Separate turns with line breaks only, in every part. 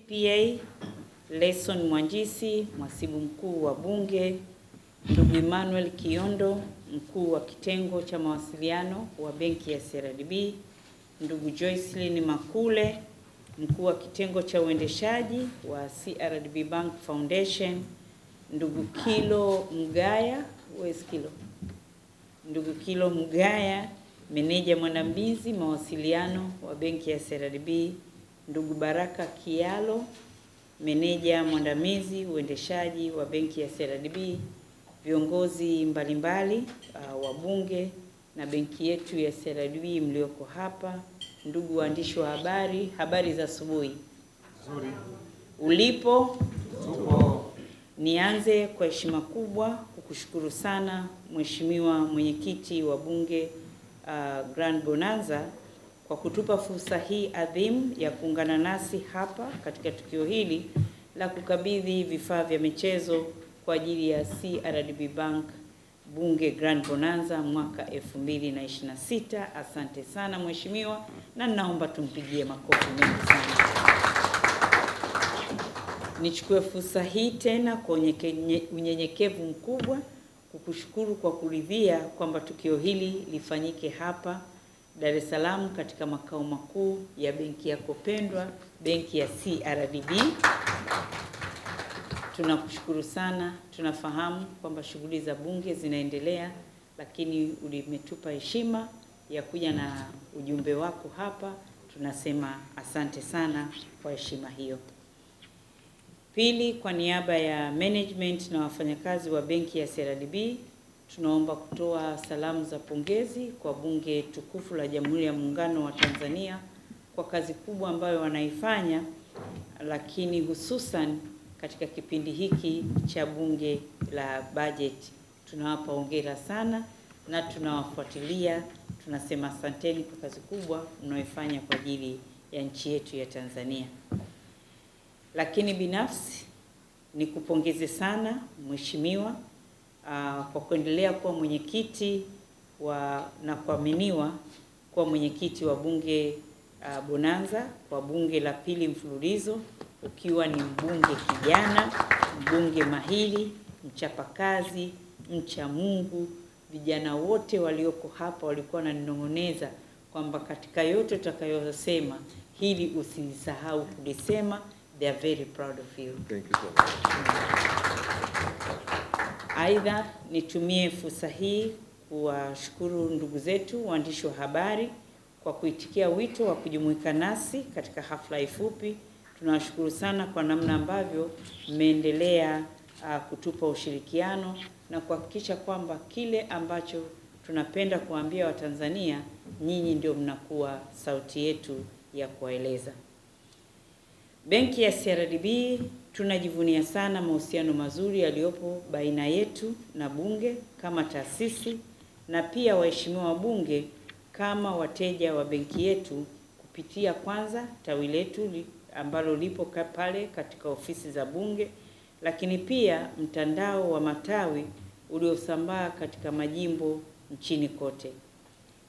PA Lesson Mwanjisi, mhasibu mkuu wa Bunge, ndugu Emmanuel Kiondo, mkuu wa kitengo cha mawasiliano wa benki ya CRDB, ndugu Joycelyn Makule, mkuu wa kitengo cha uendeshaji wa CRDB Bank Foundation, ndugu Kilo Mgaya, ndugu Kilo Mgaya, meneja mwandamizi mawasiliano wa benki ya CRDB, ndugu Baraka Kialo, meneja mwandamizi uendeshaji wa benki ya CRDB, viongozi mbalimbali wa bunge na benki yetu ya CRDB mlioko hapa, ndugu waandishi wa habari za asubuhi.
Nzuri.
Ulipo?
Tupo.
Nianze kwa heshima kubwa kukushukuru sana Mheshimiwa Mwenyekiti wa Bunge Grand Bonanza kwa kutupa fursa hii adhimu ya kuungana nasi hapa katika tukio hili la kukabidhi vifaa vya michezo kwa ajili ya CRDB Bank Bunge Grand Bonanza mwaka 2026. Asante sana Mheshimiwa, na naomba tumpigie makofi mengi sana. Nichukue fursa hii tena kwa unyenyekevu mkubwa kukushukuru kwa kuridhia kwamba tukio hili lifanyike hapa Dar es Salaam katika makao makuu ya benki yako pendwa, benki ya CRDB. Tunakushukuru sana. Tunafahamu kwamba shughuli za bunge zinaendelea, lakini ulimetupa heshima ya kuja na ujumbe wako hapa. Tunasema asante sana kwa heshima hiyo. Pili, kwa niaba ya management na wafanyakazi wa benki ya CRDB, tunaomba kutoa salamu za pongezi kwa bunge tukufu la Jamhuri ya Muungano wa Tanzania kwa kazi kubwa ambayo wanaifanya, lakini hususan katika kipindi hiki cha bunge la budget. Tunawapa hongera sana na tunawafuatilia. Tunasema asanteni kwa kazi kubwa mnayoifanya kwa ajili ya nchi yetu ya Tanzania. Lakini binafsi nikupongeze sana Mheshimiwa kwa kuendelea kuwa mwenyekiti na kuaminiwa kuwa mwenyekiti wa bunge Bonanza kwa bunge la pili mfululizo, ukiwa ni mbunge kijana, mbunge mahiri, mchapakazi, mcha Mungu. Vijana wote walioko hapa walikuwa wananinong'oneza kwamba katika yote utakayosema hili usisahau kulisema. They are very proud of you.
Thank you so much.
Aidha, nitumie fursa hii kuwashukuru ndugu zetu waandishi wa habari kwa kuitikia wito wa kujumuika nasi katika hafla ifupi. Tunawashukuru sana kwa namna ambavyo mmeendelea kutupa ushirikiano na kuhakikisha kwamba kile ambacho tunapenda kuambia Watanzania, nyinyi ndio mnakuwa sauti yetu ya kuwaeleza. Benki ya CRDB tunajivunia sana mahusiano mazuri yaliyopo baina yetu na bunge kama taasisi, na pia waheshimiwa wabunge kama wateja wa benki yetu kupitia kwanza tawi letu ambalo lipo pale katika ofisi za bunge, lakini pia mtandao wa matawi uliosambaa katika majimbo nchini kote.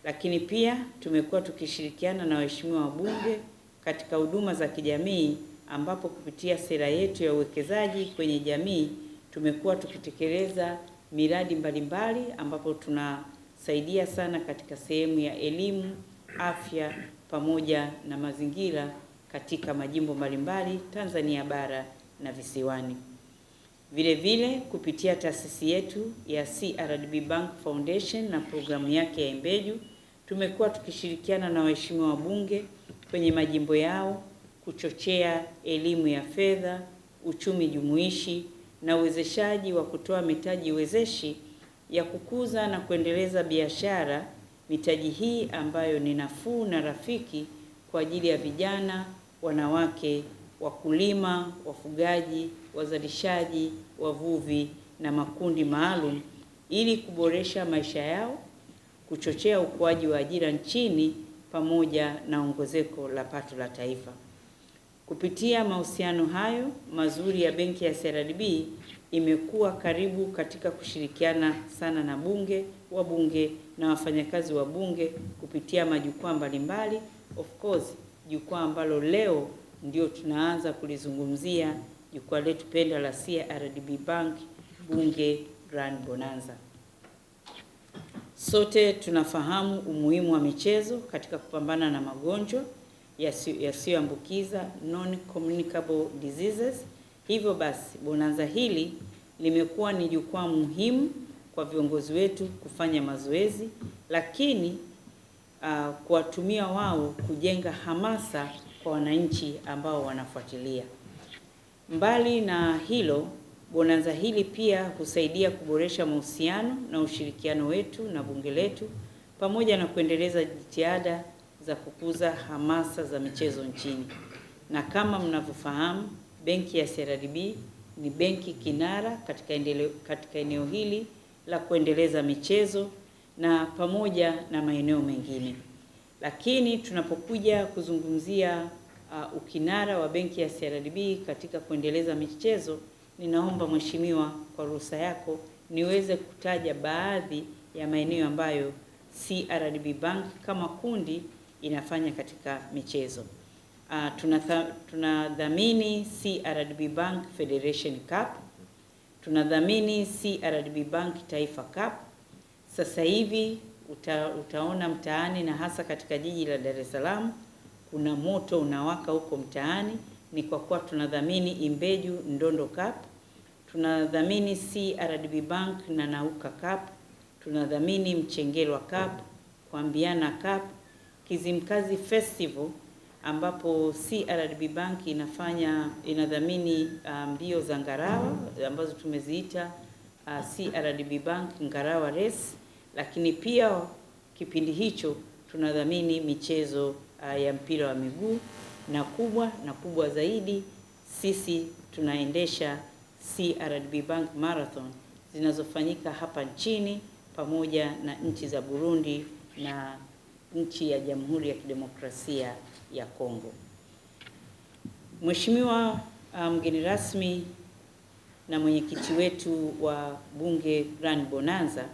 Lakini pia tumekuwa tukishirikiana na waheshimiwa wabunge katika huduma za kijamii, ambapo kupitia sera yetu ya uwekezaji kwenye jamii tumekuwa tukitekeleza miradi mbalimbali, ambapo tunasaidia sana katika sehemu ya elimu, afya pamoja na mazingira katika majimbo mbalimbali Tanzania bara na visiwani. Vile vile kupitia taasisi yetu ya CRDB Bank Foundation na programu yake ya Embeju, tumekuwa tukishirikiana na waheshimiwa wabunge kwenye majimbo yao kuchochea elimu ya fedha, uchumi jumuishi na uwezeshaji wa kutoa mitaji wezeshi ya kukuza na kuendeleza biashara. Mitaji hii ambayo ni nafuu na rafiki kwa ajili ya vijana, wanawake, wakulima, wafugaji, wazalishaji, wavuvi na makundi maalum, ili kuboresha maisha yao, kuchochea ukuaji wa ajira nchini pamoja na ongezeko la pato la taifa. Kupitia mahusiano hayo mazuri ya benki ya CRDB imekuwa karibu katika kushirikiana sana na wabunge na wafanyakazi wa bunge kupitia majukwaa mbalimbali. Of course, jukwaa ambalo leo ndio tunaanza kulizungumzia jukwaa letu penda la CRDB Bank Bunge Grand Bonanza. Sote tunafahamu umuhimu wa michezo katika kupambana na magonjwa yasiyoambukiza, non-communicable diseases. Hivyo basi, bonanza hili limekuwa ni jukwaa muhimu kwa viongozi wetu kufanya mazoezi, lakini kuwatumia wao kujenga hamasa kwa wananchi ambao wanafuatilia. Mbali na hilo, bonanza hili pia husaidia kuboresha mahusiano na ushirikiano wetu na bunge letu, pamoja na kuendeleza jitihada za kukuza hamasa za michezo nchini. Na kama mnavyofahamu, benki ya CRDB ni benki kinara katika eneo hili la kuendeleza michezo na pamoja na maeneo mengine. Lakini tunapokuja kuzungumzia ukinara wa benki ya CRDB katika kuendeleza michezo, ninaomba Mheshimiwa, kwa ruhusa yako, niweze kutaja baadhi ya maeneo ambayo CRDB Bank kama kundi inafanya katika michezo. Tunadhamini CRDB Bank Federation Cup, tunadhamini CRDB Bank Taifa Cup. Sasa hivi utaona mtaani na hasa katika jiji la Dar es Salaam kuna moto unawaka huko mtaani, ni kwa kuwa tunadhamini Imbeju Ndondo Cup, tunadhamini CRDB Bank Nanauka Cup, tunadhamini Mchengerwa Cup, Kuambiana Cup, Kizimkazi Festival ambapo CRDB Bank inadhamini mbio za ngarawa ambazo tumeziita CRDB Bank Ngarawa Race, lakini pia kipindi hicho tunadhamini michezo ya mpira wa miguu, na kubwa zaidi sisi tunaendesha CRDB Bank Marathon zinazofanyika hapa nchini pamoja na nchi za Burundi na nchi ya Jamhuri ya Kidemokrasia ya Kongo. Mheshimiwa mgeni rasmi na mwenyekiti wetu wa Bunge Grand Bonanza,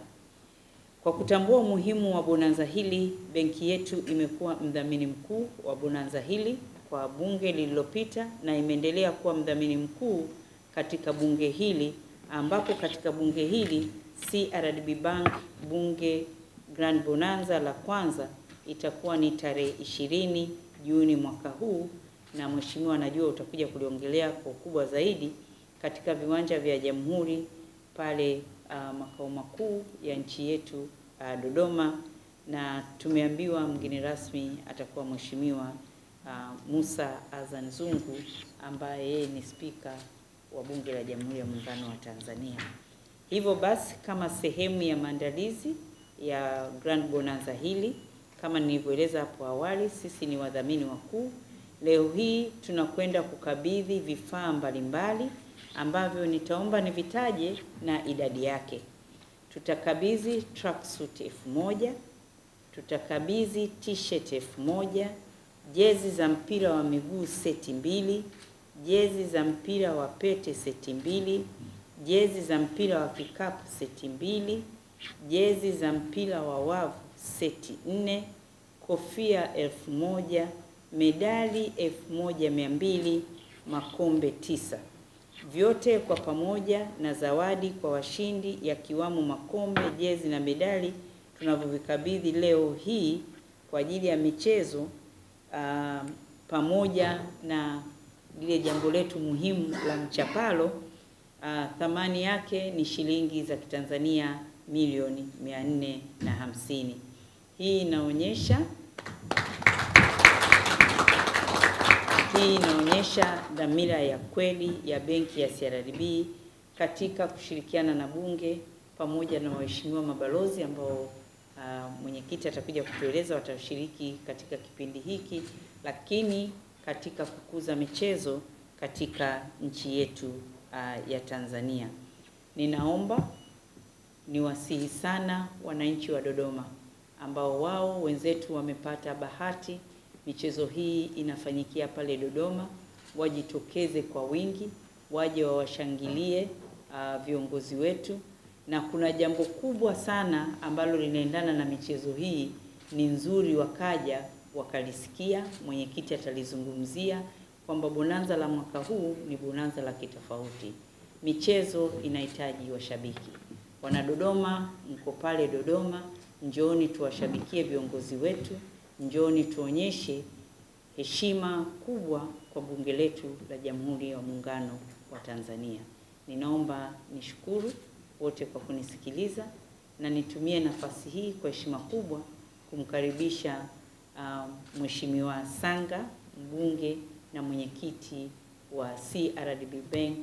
kwa kutambua umuhimu wa bonanza hili, benki yetu imekuwa mdhamini mkuu wa bonanza hili kwa bunge lililopita na imeendelea kuwa mdhamini mkuu katika bunge hili, ambapo katika bunge hili CRDB Bank Bunge Grand Bonanza la kwanza itakuwa ni tarehe 20 Juni mwaka huu, na Mheshimiwa najua utakuja kuliongelea kwa ukubwa zaidi katika viwanja vya Jamhuri pale makao makuu ya nchi yetu Dodoma, na tumeambiwa mgeni rasmi atakuwa Mheshimiwa Musa Azan Zungu ambaye yeye ni spika wa Bunge la Jamhuri ya Muungano wa Tanzania. Hivyo basi, kama sehemu ya maandalizi ya Grand Bonanza hili, kama nilivyoeleza hapo awali, sisi ni wadhamini wakuu. Leo hii tunakwenda kukabidhi vifaa mbalimbali ambavyo nitaomba nivitaje na idadi yake. Tutakabidhi tracksuit 1000, tutakabidhi t-shirt 1000, jezi za mpira wa miguu seti 2, jezi za mpira wa pete seti 2, jezi za mpira wa kikapu seti 2, jezi za mpira wa wavu seti 4, kofia 1000, medali 1200, makombe 9. Vyote kwa pamoja na zawadi kwa washindi yakiwamo makombe, jezi na medali tunavyovikabidhi leo hii kwa ajili ya michezo, pamoja na lile jambo letu muhimu la mchapalo. Thamani yake ni shilingi za Kitanzania milioni 450. Hii inaonyesha dhamira ya kweli ya benki ya CRDB katika kushirikiana na bunge pamoja na waheshimiwa mabalozi ambao mwenyekiti atakuja kutueleza watashiriki katika kipindi hiki, lakini katika kukuza michezo katika nchi yetu ya Tanzania. Ninaomba niwasihi sana wananchi wa Dodoma ambao wao wenzetu wamepata bahati michezo hii inafanyikia pale Dodoma, wajitokeze kwa wingi, waje wawashangilie viongozi wetu. Na kuna jambo kubwa sana ambalo linaendana na michezo hii, ni nzuri wakaja wakalisikia, mwenyekiti atalizungumzia, kwamba bonanza la mwaka huu ni bonanza la kitofauti. Michezo inahitaji washabiki. Wana Dodoma, mko pale Dodoma, njooni tuwashabikie viongozi wetu, njooni tuonyeshe heshima kubwa kwa bunge letu la Jamhuri ya Muungano wa Tanzania. Ninaomba nishukuru wote kwa kunisikiliza na nitumie nafasi hii kwa heshima kubwa kumkaribisha Mheshimiwa Sanga, mbunge na mwenyekiti wa CRDB Bank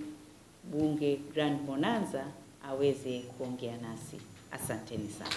Bunge Grand Bonanza, aweze kuongea nasi. Asanteni sana.